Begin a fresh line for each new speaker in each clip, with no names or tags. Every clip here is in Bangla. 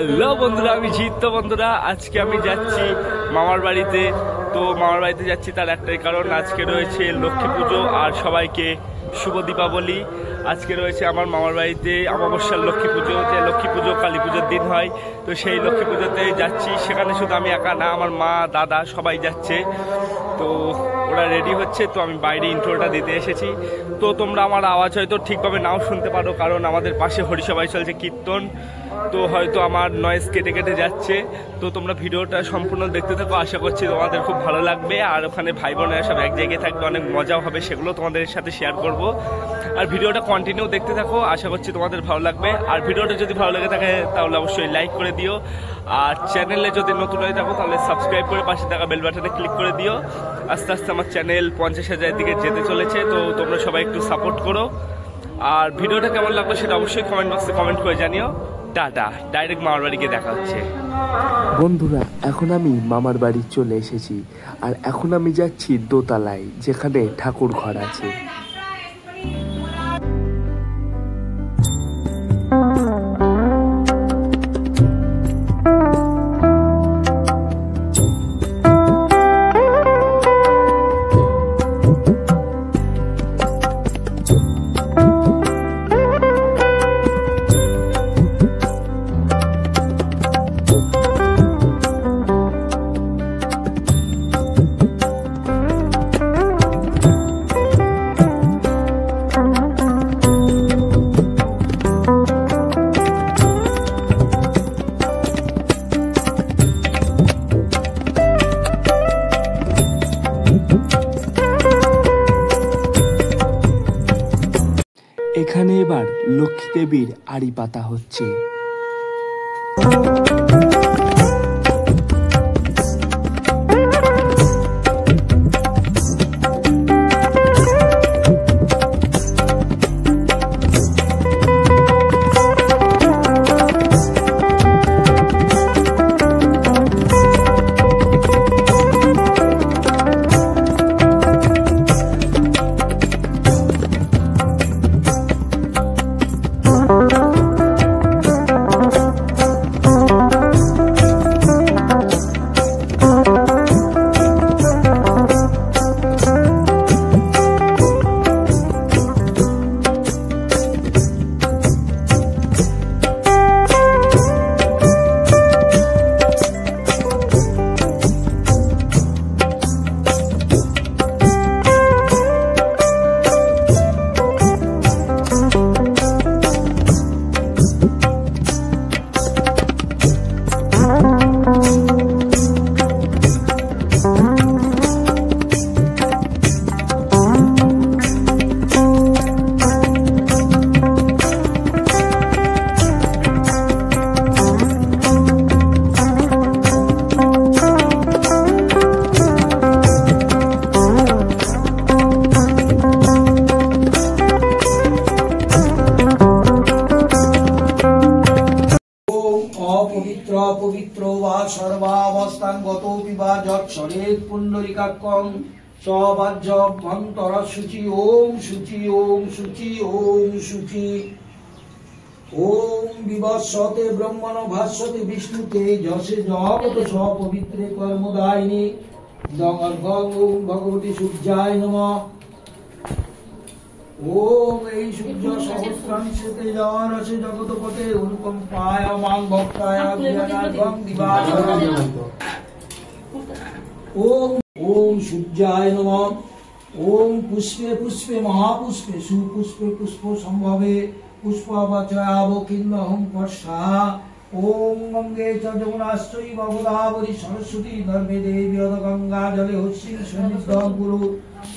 হ্যালো বন্ধুরা, আমি জিৎ। তো বন্ধুরা, আজকে আমি যাচ্ছি মামার বাড়িতে। তো মামার বাড়িতে যাচ্ছি তার একটাই কারণ, আজকে রয়েছে লক্ষ্মী পুজো। আর সবাইকে শুভ দীপাবলি। আজকে রয়েছে আমার মামার বাড়িতে অমাবস্যার লক্ষ্মী পুজো, যে লক্ষ্মী পুজো কালী পুজোর দিন হয়। তো সেই লক্ষ্মী পুজোতে যাচ্ছি। সেখানে শুধু আমি একা না, আমার মা, দাদা সবাই যাচ্ছে। তো ওরা রেডি হচ্ছে, তো আমি বাইরে ইন্ট্রোটা দিতে এসেছি। তো তোমরা আমার আওয়াজ হয়তো ঠিকভাবে নাও শুনতে পারো, কারণ আমাদের পাশে হরিসভায় চলছে কীর্তন। তো হয়তো আমার নয়েজ কেটে কেটে যাচ্ছে। তো তোমরা ভিডিওটা সম্পূর্ণ দেখতে থাকো, আশা করছি তোমাদের খুব ভালো লাগবে। আর ওখানে ভাই বোনেরা সব এক জায়গায় থাকবে, অনেক মজাও হবে, সেগুলো তোমাদের সাথে শেয়ার করব। আর ভিডিওটা কন্টিনিউ দেখতে থাকো, আশা করছি তোমাদের ভালো লাগবে। আর ভিডিওটা যদি ভালো লেগে থাকে তাহলে অবশ্যই লাইক করে দিও। আর চ্যানেলে যদি নতুন হয়ে থাকো তাহলে সাবস্ক্রাইব করে পাশে থাকা বেল বাটনে ক্লিক করে দিও। আস্তে আস্তে আমার চ্যানেল 50,000 দিকে যেতে চলেছে, তো তোমরা সবাই একটু সাপোর্ট করো। আর ভিডিওটা কেমন লাগলো সেটা অবশ্যই কমেন্ট বক্সে কমেন্ট করে জানিও। টাটা, ডাইরেক্ট মামার বাড়ি গিয়ে দেখা হচ্ছে।
বন্ধুরা, এখন আমি মামার বাড়ি চলে এসেছি। আর এখন আমি যাচ্ছি দোতলায়, যেখানে ঠাকুর ঘর আছে। এখানে এবার লক্ষ্মী দেবীর আড়ি পাতা হচ্ছে।
পবিত্র বা সর্বাবস্থানগতোপি বা যৎসরেৎ পুণ্ডরিকাক্ষং সবাজ্যভ্যন্তর শুচি। ওম শুচি, ওম শুচি, ওম শুচি। ওম বিবস্বতে ব্রহ্মণ ভাস্বতে বিষ্ণুতে যশে জগত সপবিত্রে কর্মদায়িনী জগদ্ভং। ওম ভগবতী সূর্যায় নমঃ। ওম এই সূর্য সহস্রাংশতে জগরসে জগৎপতে অনুকম্পায় মাং ভক্তায় জ্ঞানার্ঘং দিবাকরং। ওম ওম সূর্যায় নমঃ। ওম পুষ্পে পুষ্পে মহাপুষ্পে সুপুষ্পে পুষ্প সম্ভবে পুষ্পবচয়াবকিন্নহং পর্ষা। ওম গঙ্গে চ যমুনাশ্চৈব গোদাবরী সরস্বতী ধর্মে দেবী অদ গঙ্গা জলে হস্যিং সন্নিধং কুরু।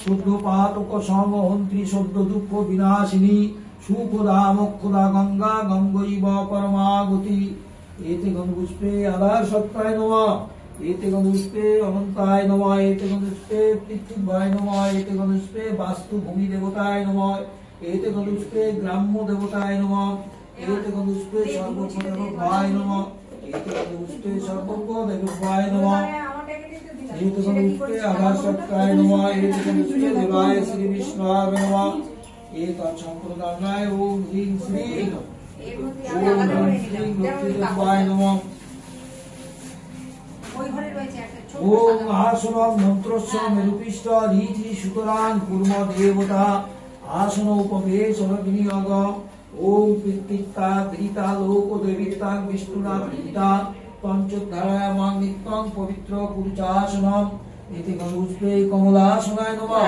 শুদ্ধ পাতক সমহন্ত্রী সদ্য দুঃখ বিনাশিনী সুখদা মোক্ষদা গঙ্গা গঙ্গৈব পরমাগতি। এতে গন্ধপুষ্পে আধার সত্তায় নমঃ। এতে গন্ধপুষ্পে অনন্তায় নমঃ। এতে গন্ধপুষ্পে পৃথিব্যায় নমঃ। এতে গন্ধপুষ্পে বাস্তু ভূমি দেবতায় নমঃ। এতে গন্ধপুষ্পে গ্রাম্য দেবতায় নমঃ। এতে গন্ধপুষ্পে সর্বজ্ঞ দেবতায় নমঃ। এতে গন্ধপুষ্পে সর্বজ্ঞ দেবতায় নমঃ। एते गणपुष्पे आभासत्ताय नमः। एते गणपुष्पे देवाय श्री विष्णुवे नमः। एतत् संप्रदानाय ओम ह्रीं श्री ओम শ্রীং লক্ষ্মীদেবায় নমঃ। ওম আসনং মন্ত্রস্য মেরুপিষ্ট রীতি সুতরাং কুর্ম দেবতা আসন উপবেশন বিনিয়োগ। ওম কীর্তিতা গীতা লোক দেবিতাং বিষ্ণুনা গীতা পঞ্চধারায়ামাং নিত্যং পবিত্র পুরুষাসনম। ইতি গঙ্গুষ্পে কমলাসনায় নমঃ।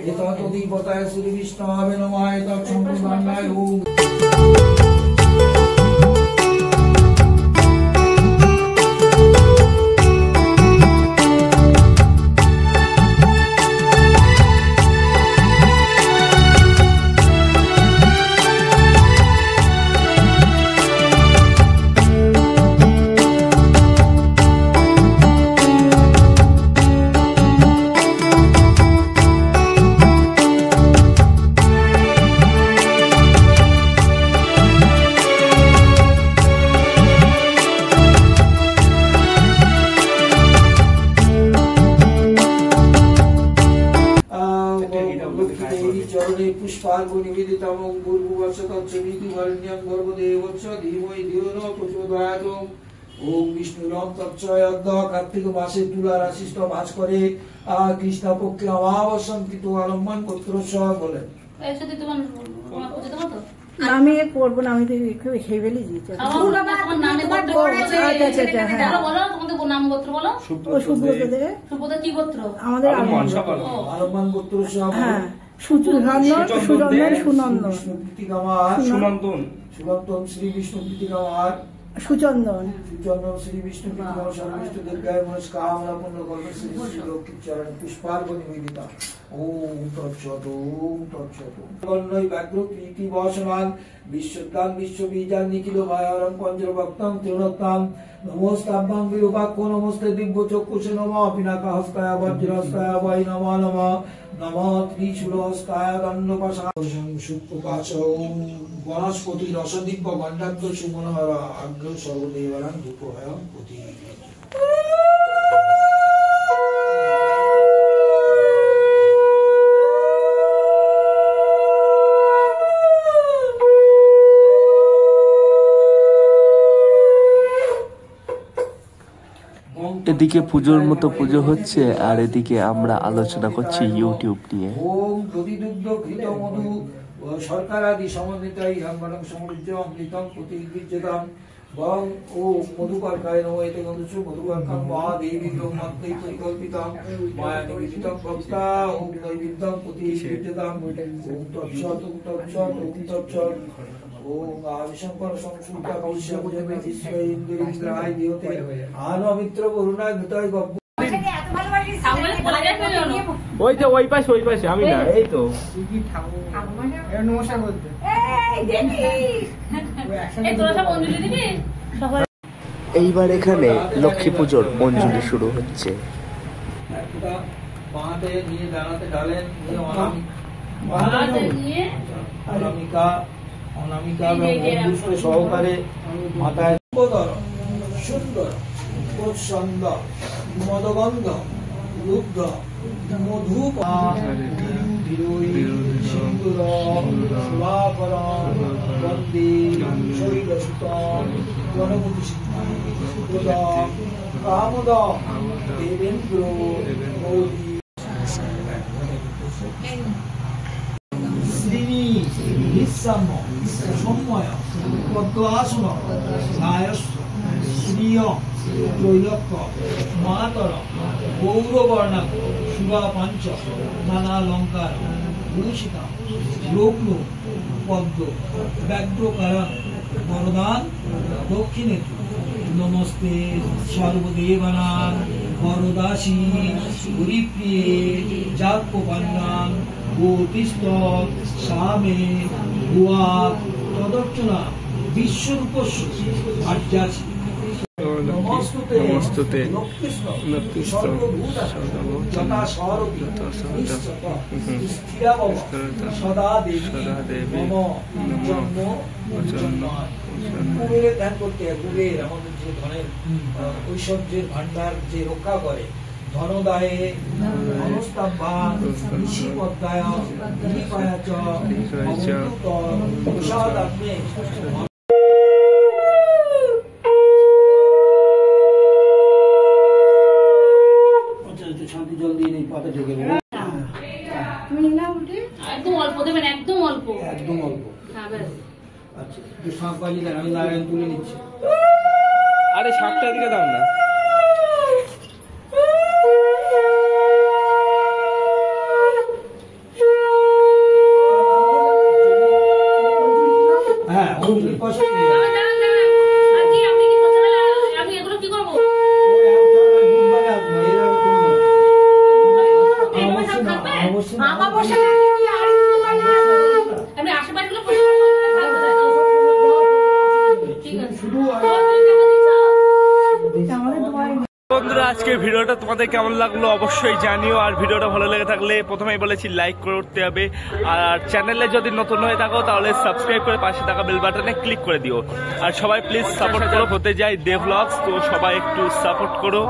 এতদধিপতায় শ্রী বিষ্ণবে নমঃ। এতৎসম্পূর্ণায় ওম। চরণে পুষ্পার্ঘ্য নিবেদিতম পূর্ববর্ষতচ্ছবিতুবরণ্যং গর্ভদেবচ্ছ ধীমহি ধিয়ো ন প্রচোদয়াৎ। ওম বিষ্ণুরম তচ্ছয়দ্য। কার্তিক মাসে তুলা রাশিষ্ঠ মাস করে কৃষ্ণপক্ষে অমাবস্যাং কৃত আলম্বন গোত্রস্য বলেন।
আমি করবো না, আমি তো সেই বেলি আমাদের
আলম্বন গোত্রস্য।
হ্যাঁ, সুচন্দন সুনন্দন
সুনন্দন
সুনন্দন শ্রী বিষ্ণু প্রীতিকামার
সুচন্দন
সুচন্দন শ্রী বিষ্ণু প্রীতিকামার সর্বিষ্ণু দীর্ঘায় মনস্কামনা পূর্ণ কল্প শ্রী শ্রী লক্ষ্মী চরণ পুষ্পার্ঘ্য নিবেদিতা। ওম তৎসৎ ওম তৎসৎ। বর্ণই ব্যাঘ্র প্রীতি বসনান বিশ্বদান বিশ্ববীজান নিখিল ভায়ারং পঞ্চভক্তং ত্রিণোত্তম। নমস্তাভ্যাং বিরূপাক্ষো নমস্তে দিব্য চক্ষুষে নমঃ। পিনাকা হস্তায় বজ্রহস্তায় বৈ নমঃ নমঃ। নমঃ ত্রিশূলহস্তায় দণ্ডপাশাং সুপ্রকাশ। ওম বনস্পতি রসদিব্য গণ্ডাগ্র সুমনোহর আগ্র সর্বদেবানাং ধূপহয়ং প্রতি।
এদিকে পুজোর মতো পুজো হচ্ছে আর এদিকে আমরা আলোচনা করছি ইউটিউব নিয়ে।
ওম দধিদুগ্ধ ঘৃত মধু সরকার আদি সমন্বিতাই হাম্বালং সমৃদ্ধ অমৃতং প্রতিবিজ্যতাম বং ও মধুকর্কায় নমঃ। এতে গন্ধসু মধুকর্কাং মহাদেবী ব্রহ্মত্বৈ পরিকল্পিতং মায়া নিবেদিতং ভক্তা ওম নৈবেদ্যং প্রতিবিজ্যতাম। ওম তৎসৎ ওম তৎসৎ ওম তৎসৎ। ওম আদিশঙ্কর সংস্কৃতা কৌশলে ইন্দ্রায় দিয়তে আনো মিত্র বরুণায় ঘৃতায় গব্য।
ওই তো ওই পাশে আমি না, এই তো
এইবার এখানে লক্ষ্মী পুজোর অঞ্জলি শুরু হচ্ছে।
বাঁহাতে নিয়ে ডানাতে ঢালেন, অনামিকা অনামিকা বন্ধুষ্ঠ সহকারে মাথায় সুন্দর প্রচ্ছন্দ মদগন্ধ লুব্ধ মধুপ সিন্দুর শুভাকর বন্দে শৈলসুতম গণপতি সিদ্ধ কামদ দেবেন্দ্র গৌরী শ্রীনি নিঃসাম্য সম্ময় পদ্মাসন নায়স্ব শ্রিয় ত্রৈলক্য মাতর গৌরবর্ণ শুভা পাঞ্চ নানালঙ্কার ভূষিত রৌপ্য পদ্ম ব্যাঘ্রকারণ বরদান দক্ষিণে নমস্তে সর্বদেবানাং বরদাসী হরিপ্রিয়ে জাতপন্নাং গোতিস্থ সামে ভুয়া তদর্চনা বিশ্বরূপস্য আর্যাসি। নমস্তুতে লক্ষ্মীস্ত যথা সরতি স্থিরা ভব সদা দেবী মম জন্ম জন্মায়। কুবেরের ধ্যান করতে হয়। কুবের আমাদের যে ধনের ঐশ্বর্যের ভান্ডার যে রক্ষা করে, ধনদায়ে ধনস্তাভ্যাং ঋষিপদ্মায় দীপায় চ অমৃত প্রসাদাগ্নে। একদম অল্প। আচ্ছা একটু শাঁখ বাজিয়ে দেন, আমি নারায়ণ তুলে নিচ্ছি।
আরে শাকটা দিকে দাও না।
হ্যাঁ অঞ্জলি কষ্ট
বন্ধুরা আজকের ভিডিওটা তোমাদের কেমন লাগলো অবশ্যই জানিও। আর ভিডিওটা ভালো লেগে থাকলে প্রথমেই বলেছি লাইক করতে হবে, আর চ্যানেলে যদি নতুন হয়ে থাকো তাহলে সাবস্ক্রাইব করে পাশে থাকা বেল বাটনে ক্লিক করে দিও। আর সবাই প্লিজ সাপোর্ট করো, হতে যাই দেব ব্লগস, তো সবাই একটু সাপোর্ট করো।